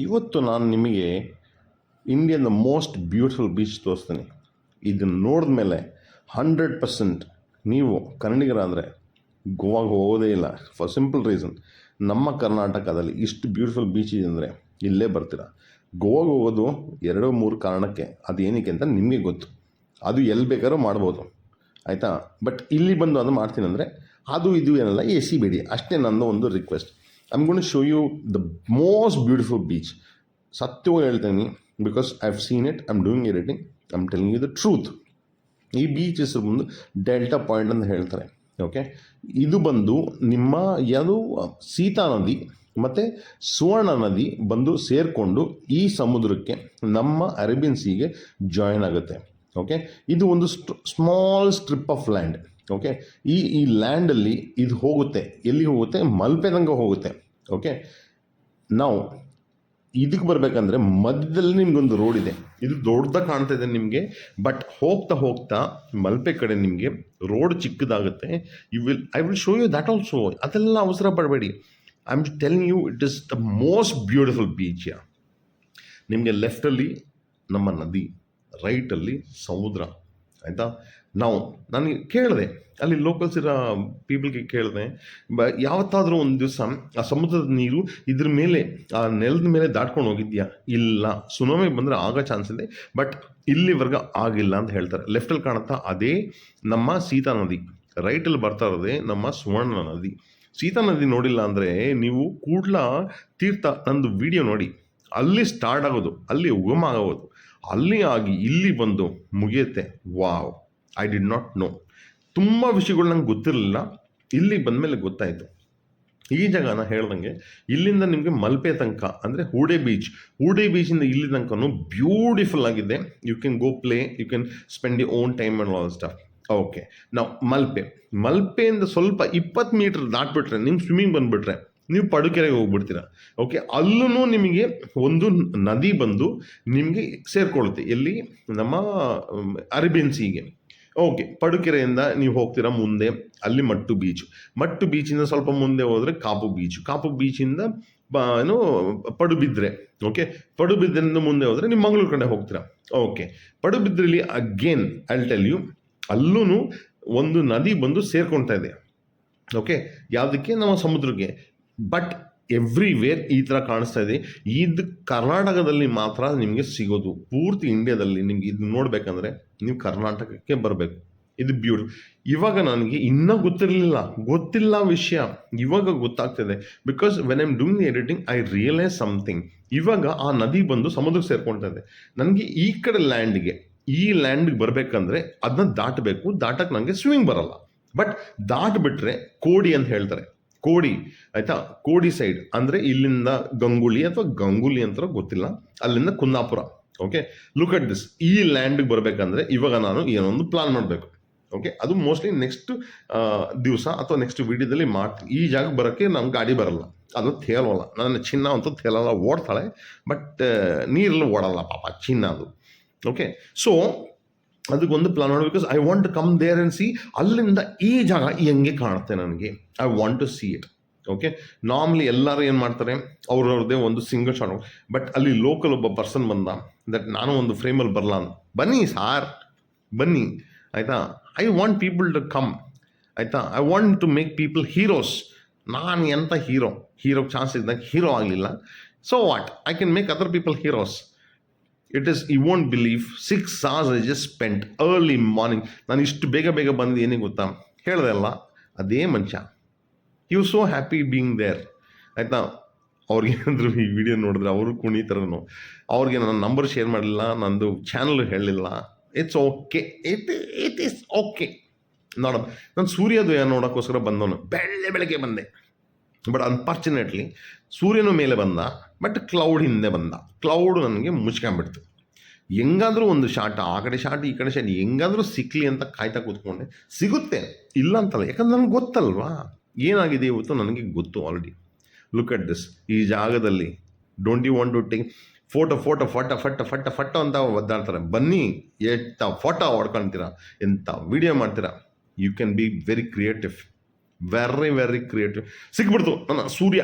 ಇವತ್ತು ನಾನು ನಿಮಗೆ Indian the most beautiful beach ತೋರಿಸ್ತೀನಿ. ಇದನ್ನು ನೋಡಿದ ಮೇಲೆ 100% ನೀವು ಕನ್ನಡಿಗರಾದರೆ ಗೋವಾಗೆ ಹೋಗೋದೇ ಇಲ್ಲ. ಫಾರ್ ಸಿಂಪಲ್ ರೀಸನ್, ನಮ್ಮ ಕರ್ನಾಟಕದಲ್ಲಿ ಇಷ್ಟು ಬ್ಯೂಟಿಫುಲ್ ಬೀಚ್ ಇದೆ ಅಂದರೆ ಇಲ್ಲೇ ಬರ್ತೀರ. ಗೋವಾಗೆ ಹೋಗೋದು 2-3 ಕಾರಣಕ್ಕೆ. ಅದು ಏನಕ್ಕೆ ಅಂತ ನಿಮಗೆ ಗೊತ್ತು. ಅದು ಎಲ್ಲಿ ಬೇಕಾದ್ರೂ ಮಾಡ್ಬೋದು, ಆಯಿತಾ. ಬಟ್ ಇಲ್ಲಿ ಬಂದು ಅದು ಮಾಡ್ತೀನಿ ಅಂದರೆ ಅದು ಇದು ಏನೆಲ್ಲ ಎಸಿಬೇಡಿ, ಅಷ್ಟೇ ನನ್ನ ಒಂದು request. I am gonna show you the most beautiful beach. ಸತ್ಯವಾಗಿ ಹೇಳ್ತೀನಿ, because I have seen it, I am doing editing, I am telling you the truth. ಈ ಬೀಚ್ ಹೆಸರು ಬಂದು ಡೆಲ್ಟಾ ಪಾಯಿಂಟ್ ಅಂತ ಹೇಳ್ತಾರೆ. ಓಕೆ, ಇದು ಬಂದು ನಿಮ್ಮ ಯಾವುದು ಸೀತಾ ನದಿ ಮತ್ತು ಸುವರ್ಣ ನದಿ ಬಂದು ಸೇರಿಕೊಂಡು ಈ ಸಮುದ್ರಕ್ಕೆ, ನಮ್ಮ ಅರೇಬಿಯನ್ ಸೀಗೆ ಜಾಯಿನ್ ಆಗುತ್ತೆ. ಓಕೆ, ಇದು ಒಂದು small strip of land. Okay, ಈ ಲ್ಯಾಂಡಲ್ಲಿ ಇದು ಹೋಗುತ್ತೆ, ಎಲ್ಲಿ ಹೋಗುತ್ತೆ, ಮಲ್ಪೆ ತನಕ ಹೋಗುತ್ತೆ. ಓಕೆ, ನಾವು ಇದಕ್ಕೆ ಬರಬೇಕಂದ್ರೆ ಮಧ್ಯದಲ್ಲಿ ನಿಮಗೊಂದು ರೋಡ್ ಇದೆ. ಇದು ದೊಡ್ಡದಾಗಿ ಕಾಣ್ತಾ ಇದೆ ನಿಮಗೆ, ಬಟ್ ಹೋಗ್ತಾ ಹೋಗ್ತಾ ಮಲ್ಪೆ ಕಡೆ ನಿಮಗೆ ರೋಡ್ ಚಿಕ್ಕದಾಗುತ್ತೆ. I will show you that also. ಅದೆಲ್ಲ ಅವಸರ ಪಡಬೇಡಿ. I am telling you, it is the most beautiful beach. ನಿಮಗೆ ಲೆಫ್ಟಲ್ಲಿ ನಮ್ಮ ನದಿ, ರೈಟಲ್ಲಿ ಸಮುದ್ರ, ಆಯಿತಾ. ನನಗೆ ಕೇಳಿದೆ, ಅಲ್ಲಿ ಲೋಕಲ್ಸ್ ಇರೋ ಪೀಪಲ್ಗೆ ಕೇಳಿದೆ, ಯಾವತ್ತಾದರೂ ಒಂದು ದಿವಸ ಆ ಸಮುದ್ರದ ನೀರು ಇದ್ರ ಮೇಲೆ, ಆ ನೆಲದ ಮೇಲೆ ದಾಟ್ಕೊಂಡು ಹೋಗಿದ್ಯಾ? ಇಲ್ಲ, ಸುನಾಮಿ ಬಂದರೆ ಆಗೋ ಚಾನ್ಸ್ ಇದೆ, ಬಟ್ ಇಲ್ಲಿವರೆಗೆ ಆಗಿಲ್ಲ ಅಂತ ಹೇಳ್ತಾರೆ. ಲೆಫ್ಟಲ್ಲಿ ಕಾಣುತ್ತಾ ಅದೇ ನಮ್ಮ ಸೀತಾ ನದಿ, ರೈಟಲ್ಲಿ ಬರ್ತಾ ಇರೋದೇ ನಮ್ಮ ಸುವರ್ಣ ನದಿ. ಸೀತಾ ನದಿ ನೋಡಿಲ್ಲ ಅಂದರೆ ನೀವು ಕೂಡ್ಲ ತೀರ್ಥ ನಂದು ವಿಡಿಯೋ ನೋಡಿ, ಅಲ್ಲಿ ಸ್ಟಾರ್ಟ್ ಆಗೋದು, ಅಲ್ಲಿ ಉಗಮ ಆಗೋದು, ಅಲ್ಲಿ ಆಗಿ ಇಲ್ಲಿ ಬಂದು ಮುಗಿಯುತ್ತೆ. Wow, I did not know. ತುಂಬ ವಿಷಯಗಳು ನಂಗೆ ಗೊತ್ತಿರಲಿಲ್ಲ, ಇಲ್ಲಿ ಬಂದಮೇಲೆ ಗೊತ್ತಾಯಿತು. ಈ ಜಾಗನ ಹೇಳ್ದಂಗೆ ಇಲ್ಲಿಂದ ನಿಮಗೆ ಮಲ್ಪೆ ತನಕ ಅಂದರೆ ಹೂಡೆ ಬೀಚಿಂದ ಇಲ್ಲಿ ತನಕನೂ ಬ್ಯೂಟಿಫುಲ್ ಆಗಿದೆ. You can go play, you can spend the own time and all stuff. Okay, ನಾವು ಮಲ್ಪೆಯಿಂದ ಸ್ವಲ್ಪ 20 ಮೀಟರ್ ದಾಟ್ಬಿಟ್ರೆ ನಿಮ್ಗೆ ಸ್ವಿಮ್ಮಿಂಗ್ ಬಂದುಬಿಟ್ರೆ ನೀವು ಪಡುಕೆರೆಗೆ ಹೋಗ್ಬಿಡ್ತೀರ. ಓಕೆ, ಅಲ್ಲೂ ನಿಮಗೆ ಒಂದು ನದಿ ಬಂದು ನಿಮಗೆ ಸೇರಿಕೊಳ್ಳುತ್ತೆ, ಎಲ್ಲಿ, ನಮ್ಮ ಅರೇಬಿಯನ್ ಸೀಗೆ. ಓಕೆ, ಪಡುಕೆರೆಯಿಂದ ನೀವು ಹೋಗ್ತೀರಾ ಮುಂದೆ, ಅಲ್ಲಿ ಮಟ್ಟು ಬೀಚಿಂದ ಸ್ವಲ್ಪ ಮುಂದೆ ಹೋದರೆ ಕಾಪು ಬೀಚಿಂದ ಪಡುಬಿದ್ರೆ. ಓಕೆ, ಪಡುಬಿದ್ರೆಯಿಂದ ಮುಂದೆ ಹೋದರೆ ನೀವು ಮಂಗಳೂರು ಕಡೆ ಹೋಗ್ತೀರಾ. ಓಕೆ, ಪಡುಬಿದ್ರೆಯಲ್ಲಿ again I will tell you, ಅಲ್ಲೂ ಒಂದು ನದಿ ಬಂದು ಸೇರ್ಕೊಳ್ತಾ ಇದೆ. ಓಕೆ, ಯಾವುದಕ್ಕೆ, ನಮ್ಮ ಸಮುದ್ರಕ್ಕೆ. ಬಟ್ ಎವ್ರಿವೇರ್ ಈ ಥರ ಕಾಣಿಸ್ತಾ ಇದೆ. ಇದು ಕರ್ನಾಟಕದಲ್ಲಿ ಮಾತ್ರ ನಿಮಗೆ ಸಿಗೋದು. ಪೂರ್ತಿ ಇಂಡಿಯಾದಲ್ಲಿ ನಿಮ್ಗೆ ಇದು ನೋಡಬೇಕಂದ್ರೆ ನೀವು ಕರ್ನಾಟಕಕ್ಕೆ ಬರಬೇಕು. ಇದು ಬ್ಯೂಟಿಫುಲ್. ಇವಾಗ ನನಗೆ ಇನ್ನೂ ಗೊತ್ತಿಲ್ಲ ವಿಷಯ, ಇವಾಗ ಗೊತ್ತಾಗ್ತಿದೆ. Because when I am doing the editing I realise something. ಇವಾಗ ಆ ನದಿ ಬಂದು ಸಮುದ್ರಕ್ಕೆ ಸೇರ್ಕೊಳ್ತಾ ಇದೆ. ನನಗೆ ಈ ಕಡೆ ಲ್ಯಾಂಡ್ಗೆ ಬರಬೇಕಂದ್ರೆ ಅದನ್ನ ದಾಟಕ್ಕೆ ನನಗೆ ಸ್ವಿಮ್ಮಿಂಗ್ ಬರಲ್ಲ. ಬಟ್ ದಾಟ್ಬಿಟ್ರೆ ಕೋಡಿ ಅಂತ ಹೇಳ್ತಾರೆ, ಕೋಡಿ, ಆಯಿತಾ. ಕೋಡಿ ಸೈಡ್ ಅಂದರೆ ಇಲ್ಲಿಂದ ಗಂಗೂಲಿ ಅಂತ ಗೊತ್ತಿಲ್ಲ, ಅಲ್ಲಿಂದ Kundapura. Okay, look at this. ಈ ಲ್ಯಾಂಡ್ಗೆ ಬರಬೇಕಂದ್ರೆ ಇವಾಗ ನಾನು ಏನೊಂದು ಪ್ಲಾನ್ ಮಾಡಬೇಕು. ಓಕೆ, ಅದು ಮೋಸ್ಟ್ಲಿ ನೆಕ್ಸ್ಟ್ ದಿವಸ ಅಥವಾ ನೆಕ್ಸ್ಟ್ ವಿಡಿಯೋದಲ್ಲಿ ಮಾಡ್ತೀನಿ. ಈ ಜಾಗಕ್ಕೆ ಬರೋಕ್ಕೆ ನಮ್ಗೆ ಗಾಡಿ ಬರಲ್ಲ, ಅದು ತೇಲೋಲ್ಲ. ನನ್ನ ಚಿನ್ನ ಅಂತೂ ತೇಲಲ್ಲ, ಓಡ್ತಾಳೆ, ಬಟ್ ನೀರಲ್ಲಿ ಓಡಲ್ಲ ಪಾಪ ಚಿನ್ನ ಅದು. ಓಕೆ, ಸೊ ಅದಕ್ಕೊಂದು ಪ್ಲಾನ್ ಮಾಡಿ, because I want to come there and see. ಅಲ್ಲಿಂದ ಈ ಜಾಗ ಹೆಂಗೆ ಕಾಣುತ್ತೆ ನನಗೆ, I want to see it. Okay, normally ಎಲ್ಲರೂ ಏನು ಮಾಡ್ತಾರೆ, ಅವ್ರವ್ರದ್ದೇ ಒಂದು ಸಿಂಗಲ್ ಶಾಟ್. ಬಟ್ ಅಲ್ಲಿ ಲೋಕಲ್ ಒಬ್ಬ ಪರ್ಸನ್ ಬಂದ, ದಟ್ ನಾನು ಒಂದು ಫ್ರೇಮಲ್ಲಿ ಬರಲ್ಲ ಅಂತ. ಬನ್ನಿ ಸಾರ್, ಬನ್ನಿ, ಆಯಿತಾ. I want people to come, ಆಯಿತಾ. I want to make people heroes. ನಾನು ಎಂಥ ಹೀರೋ ಚಾನ್ಸ್ ಇದ್ದಾಗ ಹೀರೋ ಆಗಲಿಲ್ಲ. So what, I can make other people heroes. It is, you won't believe, 6 hours I just spent early morning. ನಾನು ಇಷ್ಟು ಬೇಗ ಬಂದು ಏನಿಗೆ ಗೊತ್ತಾ ಹೇಳಿದೆ ಅಲ್ಲ, ಅದೇ ಮನುಷ್ಯ, he was so happy being there, ಆಯಿತಾ. ಅವ್ರಿಗೇನಾದರೂ ಈ ವಿಡಿಯೋ ನೋಡಿದ್ರೆ ಅವರು ಕುಣಿತಾರನು. ಅವ್ರಿಗೆ ನನ್ನ ನಂಬರ್ ಶೇರ್ ಮಾಡಲಿಲ್ಲ, ನಂದು ಚಾನಲ್ ಹೇಳಲಿಲ್ಲ. It's okay, it is okay. ನಾನು ಸೂರ್ಯೋದಯ ನೋಡೋಕ್ಕೋಸ್ಕರ ಬಂದವನು, ಬೆಳಗ್ಗೆ ಬಂದೆ. ಬಟ್ ಅನ್ಫಾರ್ಚುನೇಟ್ಲಿ ಸೂರ್ಯನ ಮೇಲೆ ಬಂದ, ಬಟ್ ಕ್ಲೌಡ್ ಹಿಂದೆ ಬಂದ. ಕ್ಲೌಡ್ ನನಗೆ ಮುಚ್ಕೊಂಡ್ಬಿಡ್ತು. ಹೆಂಗಾದರೂ ಒಂದು ಶಾಟ್, ಆ ಕಡೆ ಶಾಟ್ ಈ ಕಡೆ ಶಾಟ್, ಹೆಂಗಾದರೂ ಸಿಕ್ಕಲಿ ಅಂತ ಕಾಯ್ತಾ ಕೂತ್ಕೊಂಡೆ. ಸಿಗುತ್ತೆ, ಇಲ್ಲ ಅಂತಲ್ಲ, ಯಾಕಂದ್ರೆ ನನಗೆ ಗೊತ್ತಲ್ವಾ ಏನಾಗಿದೆ ಇವತ್ತು, ನನಗೆ ಗೊತ್ತು ಆಲ್ರೆಡಿ. Look at this. ಈ ಜಾಗದಲ್ಲಿ don't you want to take photo ಅಂತ ಒದ್ದಾಡ್ತಾರೆ. ಬನ್ನಿ, ಎಷ್ಟು ಫೋಟೋ ಹೊಡ್ಕೊಳ್ತೀರಾ, ಎಂಥ ವಿಡಿಯೋ ಮಾಡ್ತೀರಾ. You can be very creative, very creative. ಸಿಕ್ಬಿಡ್ತು ನನ್ನ ಸೂರ್ಯ,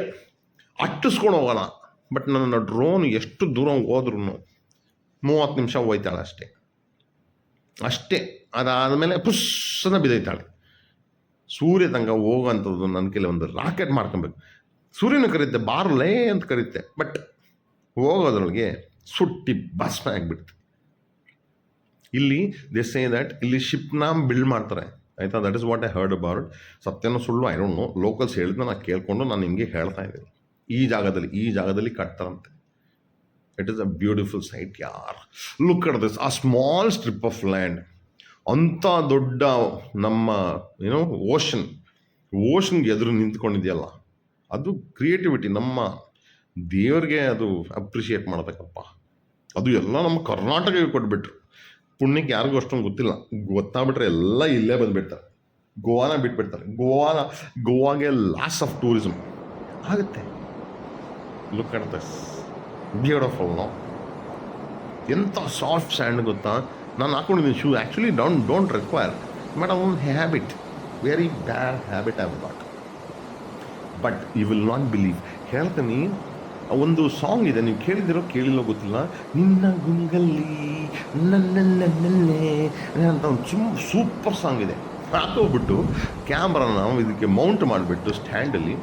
ಅಟ್ಟಿಸ್ಕೊಂಡು ಹೋಗೋಣ. ಬಟ್ ನನ್ನ ಡ್ರೋನ್ ಎಷ್ಟು ದೂರ ಹೋದ್ರೂ 30 ನಿಮಿಷ ಹೋಯ್ತಾಳೆ ಅಷ್ಟೇ. ಅದಾದಮೇಲೆ ಪುಸ್ಸನ್ನ ಬಿದ್ದೈತಾಳೆ. ಸೂರ್ಯ ತನಕ ಹೋಗೋಂಥದ್ದು ನನ್ನ ಕೈಲಿ ಒಂದು ರಾಕೆಟ್ ಮಾಡ್ಕೊಬೇಕು. ಸೂರ್ಯನ ಕರೀತೆ, ಬಾರ್ಲೇ ಅಂತ ಕರೀತೆ, ಬಟ್ ಹೋಗೋದ್ರೊಳಗೆ ಸುಟ್ಟಿ ಭಸ್ಮ ಆಗಿಬಿಡುತ್ತೆ. ಇಲ್ಲಿ ದೇ ಸೇ ದಟ್ ಇಲ್ಲಿ ಶಿಪ್ನ ಬಿಲ್ಡ್ ಮಾಡ್ತಾರೆ, ಆಯಿತಾ. That is what I heard about. ಸತ್ಯನೋ ಸುಳ್ಳು ಐ ಡೋಂಟ್ ನೋ. ಲೋಕಲ್ಸ್ ಹೇಳಿದ್ನ ನಾನು ಕೇಳಿಕೊಂಡು ನಾನು ನಿಮಗೆ ಹೇಳ್ತಾ ಇದ್ದೀನಿ. ಈ ಜಾಗದಲ್ಲಿ ಕಟ್ತಾರಂತೆ. It is a beautiful sight ಯಾರ್. Look at this, a small strip of land, ಅಂಥ ದೊಡ್ಡ ನಮ್ಮ ಓಷನ್ಗೆ ಎದುರು ನಿಂತ್ಕೊಂಡಿದೆಯಲ್ಲ, ಅದು ಕ್ರಿಯೇಟಿವಿಟಿ. ನಮ್ಮ ದೇವ್ರಿಗೆ ಅದು ಅಪ್ರಿಷಿಯೇಟ್ ಮಾಡಬೇಕಪ್ಪ. ಅದು ಎಲ್ಲ ನಮ್ಮ ಕರ್ನಾಟಕಕ್ಕೆ ಕೊಟ್ಬಿಟ್ರು. ಪುಣ್ಯಕ್ಕೆ ಯಾರಿಗೂ ಅಷ್ಟೊಂದು ಗೊತ್ತಿಲ್ಲ. ಗೊತ್ತಾಗ್ಬಿಟ್ರೆ ಎಲ್ಲ ಇಲ್ಲೇ ಬಂದುಬಿಡ್ತಾರೆ. ಗೋವಾನ ಬಿಟ್ಬಿಡ್ತಾರೆ. ಗೋವಾಗೆ ಲಾಸ್ ಆಫ್ ಟೂರಿಸಮ್ ಆಗುತ್ತೆ. Look at this, beautiful. ಎಂಥ ಸಾಫ್ಟ್ ಸ್ಯಾಂಡ್ ಗೊತ್ತಾ. ನಾನು ಹಾಕೊಂಡಿದ್ದೀನಿ shoe. Actually don't require, but ಅದೊಂದು habit, very bad habit I got. But you will not believe, ಹೇಳ್ತೀನಿ. ಒಂದು ಸಾಂಗ್ ಇದೆ, ನೀವು ಕೇಳಿಲ್ಲೋ ಗೊತ್ತಿಲ್ಲ. ನಿನ್ನ ಗುಂಗಲ್ಲಿ ನನ್ನೇ ಅಂತ ಒಂದು ಸೂಪರ್ ಸಾಂಗ್ ಇದೆ. ಹಾಕೋಗ್ಬಿಟ್ಟು ಕ್ಯಾಮ್ರಾನ ಇದಕ್ಕೆ ಮೌಂಟ್ ಮಾಡಿಬಿಟ್ಟು ಸ್ಟ್ಯಾಂಡಲ್ಲಿ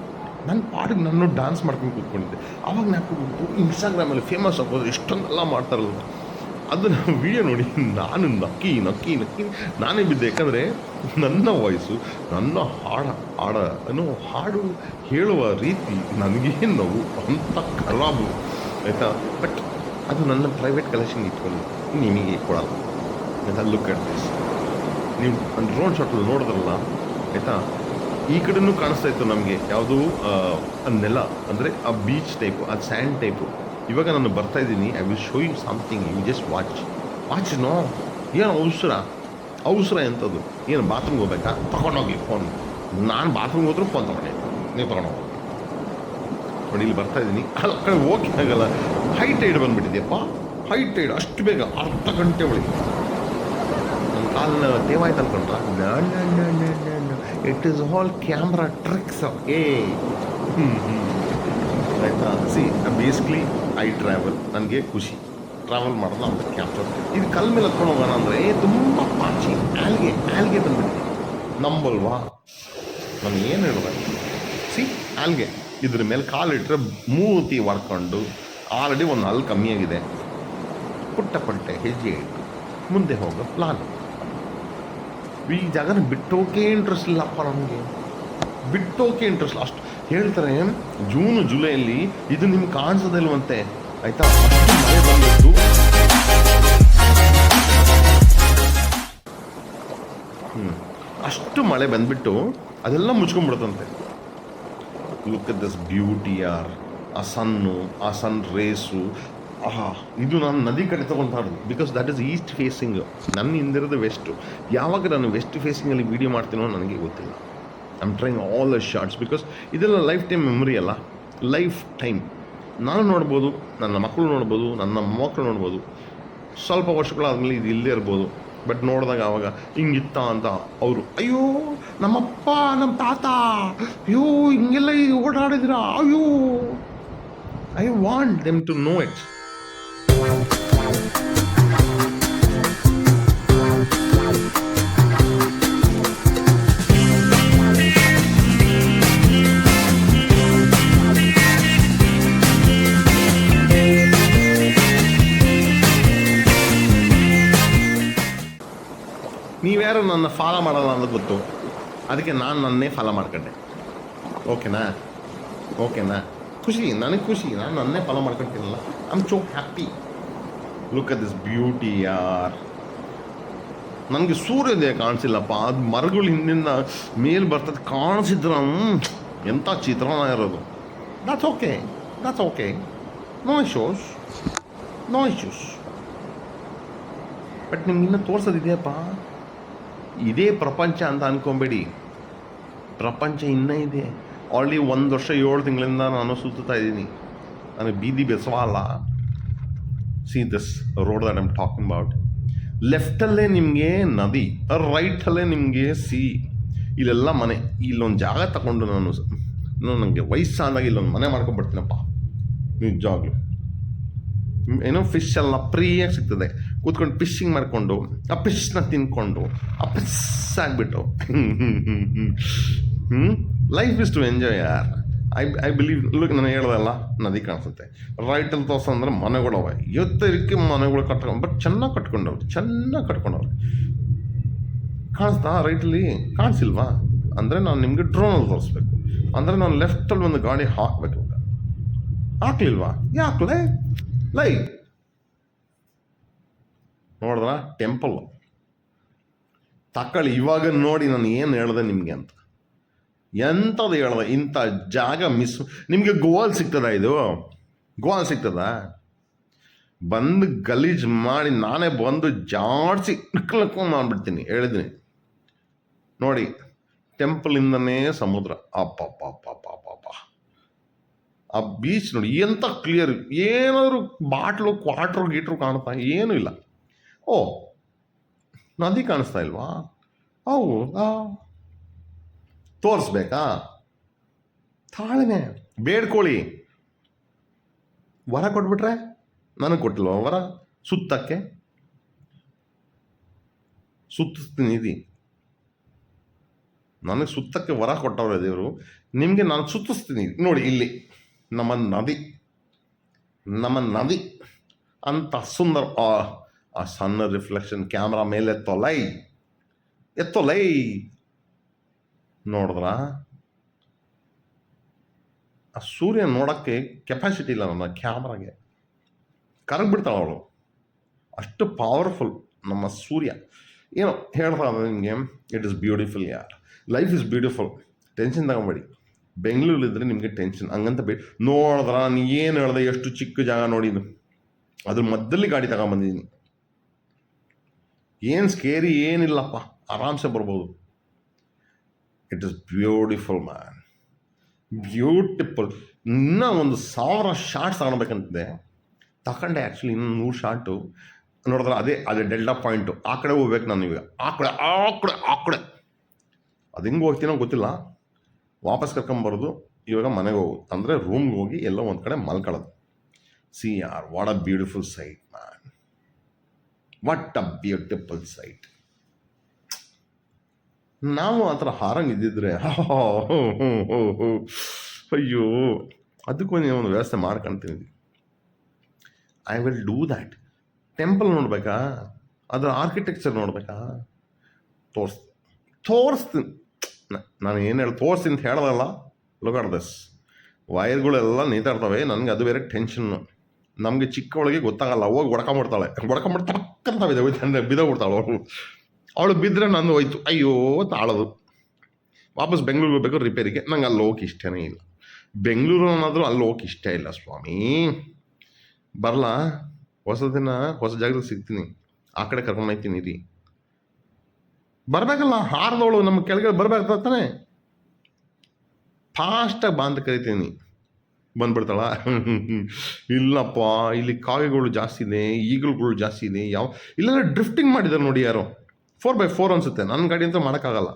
ನನ್ನ ಪಾಡಿಗೆ ನಾನು ಡ್ಯಾನ್ಸ್ ಮಾಡ್ಕೊಂಡು ಕೂತ್ಕೊಂಡಿದ್ದೆ. ಆವಾಗ ಹಾಕೋಗ್ಬಿಟ್ಟು ಇನ್ಸ್ಟಾಗ್ರಾಮಲ್ಲಿ ಫೇಮಸ್ ಆಗೋದು ಎಷ್ಟೊಂದೆಲ್ಲ ಮಾಡ್ತಾರಲ್ಲ, ಅದನ್ನು ವಿಡಿಯೋ ನೋಡಿ ನಾನು ನಕ್ಕಿ ನಾನೇ ಬಿದ್ದೆ. ಯಾಕಂದರೆ ನನ್ನ ವಾಯ್ಸು, ನನ್ನ ಹಾಡು ಹೇಳುವ ರೀತಿ ನನಗೇ ನೋವು ಅಂಥ ಖರಾಬು, ಆಯಿತಾ. ಬಟ್ ಅದು ನನ್ನ ಪ್ರೈವೇಟ್ ಕಲೆಕ್ಷನ್ ಇಟ್ಕೊಂಡು ನಿಮಗೆ ಕೊಡಲ್ಲ, ಆಯಿತಾ. Look at this. ನೀವು ಡ್ರೋನ್ ಶಾಟಲ್ಲಿ ನೋಡಿದ್ರಲ್ಲ, ಆಯಿತಾ. ಈ ಕಡೆನೂ ಕಾಣಿಸ್ತಾ ಇತ್ತು ನಮಗೆ ಯಾವುದು ನೆಲ, ಅಂದರೆ ಆ ಬೀಚ್ ಟೈಪು, ಆ ಸ್ಯಾಂಡ್ ಟೈಪು. ಇವಾಗ ನಾನು ಬರ್ತಾಯಿದ್ದೀನಿ. I will show you something, you just watch no. ಏನು ಅವಸರ ಎಂಥದ್ದು? ಏನು ಬಾತ್ರೂಮ್ಗೆ ಹೋಗ್ಬೇಕಾ? ತೊಗೊಂಡೋಗಿ ಫೋನ್. ನಾನು ಬಾತ್ರೂಮ್ಗೆ ಹೋದ್ರೂ ಫೋನ್ ತೊಗೊಂಡಿದ್ದೆ, ನೀವು ತೊಗೊಂಡೋಗಿ ನೋಡಿ. ಇಲ್ಲಿ ಬರ್ತಾಯಿದ್ದೀನಿ, ಅಲ್ಲಿ ಕಡೆ ಹೋಗಿ ಆಗಲ್ಲ. ಹೈ ಟೈಡ್ ಬಂದುಬಿಟ್ಟಿದೆಯಪ್ಪ, ಹೈ ಟೈಡ್ ಅಷ್ಟು ಬೇಗ, ಅರ್ಧ ಗಂಟೆ ಒಳಗೆ ನನ್ನ ಕಾಲನ್ನ ದೇವಾಯ್ತು ಅನ್ಕೊಂಡ್ರ. It is all camera tricks. ಆಯಿತಾ. ಬೇಸಿಕ್ಲಿ ಐ ಟ್ರಾವೆಲ್, ನನಗೆ ಖುಷಿ ಟ್ರಾವೆಲ್ ಮಾಡೋದು ಅಂತ ಕ್ಯಾಪ್ಚರ್. ಇದು ಕಲ್ ಮೇಲೆ ಹತ್ಕೊಂಡು ಹೋಗೋಣ ಅಂದರೆ ತುಂಬ ಪಾಚಿ ಆಲ್ಗೆ ಬಂದ್ಬಿಟ್ಟಿದೆ. ನಂಬಲ್ವಾ? ನಾನು ಏನು ಹೇಳಬೇಕು, ಆಲ್ಗೆ ಇದ್ರ ಮೇಲೆ ಕಾಲಿಟ್ಟರೆ ಮೂತಿ ಹೊಡ್ಕೊಂಡು ಆಲ್ರೆಡಿ ಒಂದು ಹಲ್ಲು ಕಮ್ಮಿಯಾಗಿದೆ. ಪುಟ್ಟ ಹೆಜ್ಜೆ ಇಟ್ಟು ಮುಂದೆ ಹೋಗೋ ಪ್ಲಾನ್. ಈ ಜಾಗನ ಬಿಟ್ಟೋಕೆ ಇಂಟ್ರೆಸ್ಟ್ ಇಲ್ಲಪ್ಪ ನಮಗೆ, ಬಿಟ್ಟೋಕೆ ಇಂಟ್ರೆಸ್ಟ್ ಇಲ್ಲ. ಅಷ್ಟು ಹೇಳ್ತಾರೆ ಜೂನ್ ಜುಲೈಯಲ್ಲಿ ಇದು ನಿಮ್ಗೆ ಕಾಣಿಸೋದಿಲ್ವಂತೆ, ಆಯಿತಾ. ಅಷ್ಟು ಮಳೆ ಬಂದುಬಿಟ್ಟು ಅದೆಲ್ಲ ಮುಚ್ಕೊಂಡ್ಬಿಡುತ್ತಂತೆ. ಲುಕ್ ಅಟ್ ದಿಸ್ ಬ್ಯೂಟಿ ಯಾರ್. ಆ ಸನ್ ರೇಸು, ಇದು ನಾನು ನದಿ ಕಡೆ ತೊಗೊಳ್ತಾ ಇರೋದು. Because that is East facing, ನನ್ನ ಹಿಂದಿರೋದು ವೆಸ್ಟು. ಯಾವಾಗ ನಾನು ವೆಸ್ಟ್ ಫೇಸಿಂಗಲ್ಲಿ ವೀಡಿಯೋ ಮಾಡ್ತೀನೋ ನನಗೆ ಗೊತ್ತಿಲ್ಲ. I am trying all the shorts because ಇದೆಲ್ಲ ಲೈಫ್ ಟೈಮ್ ಮೆಮೊರಿ ಅಲ್ಲ, ಲೈಫ್ ಟೈಮ್. ನಾನು ನೋಡ್ಬೋದು, ನನ್ನ ಮಕ್ಕಳು ನೋಡ್ಬೋದು, ನನ್ನ ಮೊಮ್ಮಕ್ಕಳು ನೋಡ್ಬೋದು. ಸ್ವಲ್ಪ ವರ್ಷಗಳಾದಮೇಲೆ ಇದು ಇಲ್ಲದೇ ಇರ್ಬೋದು. ಬಟ್ ನೋಡಿದಾಗ ಆವಾಗ ಹಿಂಗಿತ್ತ ಅಂತ ಅವರು, ಅಯ್ಯೋ ನಮ್ಮಪ್ಪ ನಮ್ಮ ತಾತ ಅಯ್ಯೋ ಹಿಂಗೆಲ್ಲ ಓಡಾಡಿದಿರ, ಅಯ್ಯೋ I want them to know it. ನೀವ್ಯಾರು ನನ್ನ ಫಾಲೋ ಮಾಡಲ್ಲ ಅನ್ನೋದು ಗೊತ್ತು, ಅದಕ್ಕೆ ನಾನು ನನ್ನೇ ಫಾಲೋ ಮಾಡ್ಕೊಂಡೆ. ಓಕೆನಾ ಖುಷಿ, ನನಗೆ ಖುಷಿ. ನಾನು ನನ್ನೇ ಫಾಲೋ ಮಾಡ್ಕೊತೀನಲ್ಲ, I am so happy. Look at this beauty ಯಾರ್. ನನಗೆ ಸೂರ್ಯೋದಯ ಕಾಣಿಸಿಲ್ಲಪ್ಪ, ಅದು ಮರಗಳು ಹಿಂದಿಂದ ಮೇಲೆ ಬರ್ತದೆ ಕಾಣಿಸಿದ್ರು ಎಂಥ ಚಿತ್ರಣ ಇರೋದು. That's okay, no issues. But ನಿಮ್ಗೆ ಇನ್ನೂ ತೋರಿಸೋದಿದೆಯಪ್ಪ. ಇದೇ ಪ್ರಪಂಚ ಅಂತ ಅಂದ್ಕೊಬೇಡಿ, ಪ್ರಪಂಚ ಇನ್ನೂ ಇದೆ. ಆಲ್ರೆಡಿ 1 ವರ್ಷ 7 ತಿಂಗಳಿಂದ ನಾನು ಸುತ್ತಾ ಇದ್ದೀನಿ. ನನಗೆ ಬೀದಿ ಬೆಸವ ಅಲ್ಲ. See this road that I am talking about. ಲೆಫ್ಟಲ್ಲೇ ನಿಮಗೆ ನದಿ, ರೈಟಲ್ಲೇ ನಿಮಗೆ ಇಲ್ಲೆಲ್ಲ ಮನೆ. ಇಲ್ಲೊಂದು ಜಾಗ ತಗೊಂಡು ನಾನು ನನಗೆ ವಯಸ್ಸಾದಾಗ ಇಲ್ಲೊಂದು ಮನೆ ಮಾಡ್ಕೊಂಡ್ಬಿಡ್ತೀನಪ್ಪ. ನಿಜವಾಗ್ಲು ಏನೋ ಫಿಶ್ ಎಲ್ಲ ಫ್ರೀಯಾಗಿ ಸಿಗ್ತದೆ, ಕೂತ್ಕೊಂಡು ಫಿಶಿಂಗ್ ಮಾಡಿಕೊಂಡು ಆ ಫಿಶ್ನ ತಿನ್ಕೊಂಡು ಆ ಫಿಶ್ ಆಗಿಬಿಟ್ಟು ಲೈಫ್ ಇಸ್ ಟು ಎಂಜಾಯ್ ಯಾರ್. I believe. ಲುಕ್, ನಾನು ಹೇಳ್ದಲ್ಲ, ನದಿ ಕಾಣಿಸುತ್ತೆ ರೈಟಲ್ಲಿ ತೋರ್ಸಂದ್ರೆ ಮನೆಗಳವ, ಎತ್ತರಿಕೆ ಮನೆಗಳು ಕಟ್ಕೊಂಡು, ಬಟ್ ಚೆನ್ನಾಗಿ ಕಟ್ಕೊಂಡವ್ರು ಕಾಣಿಸ್ತಾ ರೈಟಲ್ಲಿ ಕಾಣಿಸಿಲ್ವಾ ಅಂದರೆ ನಾನು ನಿಮಗೆ ಡ್ರೋನಲ್ಲಿ ತೋರಿಸ್ಬೇಕು, ಅಂದರೆ ನಾನು ಲೆಫ್ಟಲ್ಲಿ ಒಂದು ಗಾಡಿ ಹಾಕಬೇಕು, ಹಾಕ್ಲಿಲ್ವಾ? ಯಾಕಲೇ ಲೈ ನೋಡಿದ್ರ ಟೆಂಪಲ್ ತಕೊಳ್ಳಿ. ಇವಾಗ ನೋಡಿ ನಾನು ಏನು ಹೇಳ್ದೆ ನಿಮಗೆ ಅಂತ, ಎಂಥದ್ದು ಹೇಳ್ದೆ, ಇಂಥ ಜಾಗ ಮಿಸ್. ನಿಮಗೆ ಗೋವಾಲ್ ಸಿಗ್ತದ? ಇದು ಗೋವಾಲ್ ಸಿಗ್ತದ? ಬಂದು ಗಲೀಜು ಮಾಡಿ ನಾನೇ ಬಂದು ಜಾಡ್ಸಿ ಮಾಡಿಬಿಡ್ತೀನಿ, ಹೇಳಿದ್ದೀನಿ ನೋಡಿ. ಟೆಂಪಲಿಂದನೇ ಸಮುದ್ರ, ಅಪ್ಪಪ್ಪಪ್ಪಪ್ಪಪ್ಪ, ಆ ಬೀಚ್ ನೋಡಿ ಎಂಥ ಕ್ಲಿಯರ್. ಏನಾದರೂ ಬಾಟ್ಲು ಕ್ವಾಟ್ರು ಗೀಟ್ರು ಕಾಣ್ತಾ ಏನೂ ಇಲ್ಲ. ಓ, ನದಿ ಕಾಣಿಸ್ತಾ ಇಲ್ವಾ? ಹೌದಾ, ತೋರಿಸ್ಬೇಕಾ? ತಾಳನೆ ಬೇಡ್ಕೊಳ್ಳಿ, ವರ ಕೊಟ್ಬಿಟ್ರೆ. ನನಗೆ ಕೊಟ್ಟಿಲ್ವ ವರ? ಸುತ್ತಕ್ಕೆ ಸುತ್ತಿಸ್ತೀನಿ ಇದಿ, ನನಗೆ ಸುತ್ತಕ್ಕೆ ವರ ಕೊಟ್ಟವ್ರೆ ದೇವರು, ನಿಮಗೆ ನಾನು ಸುತ್ತಿಸ್ತೀನಿ ನೋಡಿ. ಇಲ್ಲಿ ನಮ್ಮ ನದಿ ಅಂತ ಸುಂದರ, ಆ ಸಣ್ಣ ರಿಫ್ಲೆಕ್ಷನ್ ಕ್ಯಾಮ್ರಾ ಮೇಲೆ ಎತ್ತೊಲೈ ನೋಡಿದ್ರ? ಆ ಸೂರ್ಯ ನೋಡೋಕ್ಕೆ ಕೆಪಾಸಿಟಿ ಇಲ್ಲ ನನ್ನ ಕ್ಯಾಮ್ರಾಗೆ, ಕರಗ್ಬಿಡ್ತಾಳೆ ಅವಳು, ಅಷ್ಟು ಪವರ್ಫುಲ್ ನಮ್ಮ ಸೂರ್ಯ. ಏನೋ ಹೇಳ್ತಾ ನಿಮಗೆ, ಇಟ್ ಇಸ್ ಬ್ಯೂಟಿಫುಲ್ ಯಾರ್. Life is beautiful. ಟೆನ್ಷನ್ ತಗೊಂಬೇಡಿ. ಬೆಂಗಳೂರಲ್ಲಿದ್ದರೆ ನಿಮಗೆ ಟೆನ್ಷನ್, ಹಂಗಂತ ನೋಡಿದ್ರ ನಾನು ಏನು ಹೇಳ್ದೆ, ಎಷ್ಟು ಚಿಕ್ಕ ಜಾಗ ನೋಡಿದ್ದು, ಅದ್ರ ಮಧ್ಯದಲ್ಲಿ ಗಾಡಿ ತಗೊಂಬಂದಿದ್ದೀನಿ. ಏನು ಸ್ಕೇರಿ ಏನಿಲ್ಲಪ್ಪ, ಆರಾಮ್ಸೆ ಬರ್ಬೋದು. It is beautiful man, beautiful. ಇನ್ನೂ 1000 ಶಾರ್ಟ್ಸ್ ತಗೊಳ್ಬೇಕಂತಿದೆ, ತಗೊಂಡೆ ಆ್ಯಕ್ಚುಲಿ. ಇನ್ನೂ 100 ಶಾರ್ಟು ನೋಡಿದ್ರೆ ಅದೇ ಡೆಲ್ಟಾ ಪಾಯಿಂಟು. ಆ ಕಡೆ ಹೋಗ್ಬೇಕು ನಾನು ಇವಾಗ, ಆ ಕಡೆ ಅದು ಹೆಂಗೆ ಹೋಗ್ತೀನೋ ಗೊತ್ತಿಲ್ಲ. ವಾಪಸ್ ಕರ್ಕೊಂಬರೋದು, ಇವಾಗ ಮನೆಗೆ ಹೋಗೋದು, ಅಂದರೆ ರೂಮ್ಗೆ ಹೋಗಿ ಎಲ್ಲೋ ಒಂದು ಕಡೆ ಮಲ್ಕೊಳ್ಳೋದು. ಸಿ ಯಾರ್, what a beautiful sight man, what a beautiful sight. ನಾವು ಆ ಥರ ಹಾರಂಗಿದ್ದಿದ್ರೆ ಅಯ್ಯೋ, ಅದಕ್ಕೊಂದು ಒಂದು ವ್ಯವಸ್ಥೆ ಮಾಡ್ಕೊಳ್ತೀನಿ. I will do that. Temple ನೋಡ್ಬೇಕಾ, ಅದರ ಆರ್ಕಿಟೆಕ್ಚರ್ ನೋಡ್ಬೇಕಾ, ತೋರಿಸ್ತೀನಿ. ನಾನು ಏನು ತೋರಿಸ್ತೀನಿ ಅಂತ ಹೇಳ್ದಲ್ಲ. ಲುಕ್ ಅಟ್ ದಿಸ್, ವೈರ್ಗಳೆಲ್ಲ ನೇತಾಡ್ತವೆ. ನನಗೆ ಅದು ಬೇರೆ ಟೆನ್ಷನ್ನು. ನಮಗೆ ಚಿಕ್ಕವಳಿಗೆ ಗೊತ್ತಾಗಲ್ಲ, ಹೋಗಿ ಹೊಡ್ಕೊಂಬಿಡ್ತಾಳೆ ಬಿದ್ದೋಗ್ಬಿಡ್ತಾಳೆ ಅವಳು ಬಿದ್ದರೆ ನಂದು ಹೋಯ್ತು, ಅಯ್ಯೋ ತಾಳೋದು. ವಾಪಸ್ ಬೆಂಗಳೂರಿಗೆ ಹೋಗ್ಬೇಕು ರಿಪೇರಿಗೆ. ನಂಗೆ ಅಲ್ಲಿ ಹೋಗಕ್ಕೆ ಇಷ್ಟನೇ ಇಲ್ಲ. ಬೆಂಗಳೂರು ಅನ್ನೋದು ಅಲ್ಲಿ ಹೋಗಕ್ಕೆ ಇಷ್ಟ ಇಲ್ಲ ಸ್ವಾಮಿ. ಬರಲಾ, ಹೊಸ ಜಾಗದಲ್ಲಿ ಸಿಗ್ತೀನಿ, ಆ ಕಡೆ ಕರ್ಕೊಂಡು ಹೋಗ್ತೀನಿ. ರೀ ಬರಬೇಕಲ್ಲ, ಹಾರದವಳು ನಮ್ಮ ಕೆಳಗಡೆ ಬರಬೇಕು ತಾನೆ. ಫಾಸ್ಟಾಗಿ ಬಾಂಧ ಕರಿತೀನಿ, ಬಂದ್ಬಿಡ್ತಾಳ. ಇಲ್ಲಪ್ಪ, ಇಲ್ಲಿ ಕಾಗೆಗಳು ಜಾಸ್ತಿ ಇದೆ, ಈಗಲುಗಳು ಜಾಸ್ತಿ ಇದೆ. ಇಲ್ಲೆಲ್ಲ ಡ್ರಿಫ್ಟಿಂಗ್ ಮಾಡಿದ್ದಾರೆ ನೋಡಿ ಯಾರೋ. 4x4 ಅನಿಸುತ್ತೆ. ನನ್ನ ಗಾಡಿ ಅಂತೂ ಮಾಡೋಕ್ಕಾಗಲ್ಲ.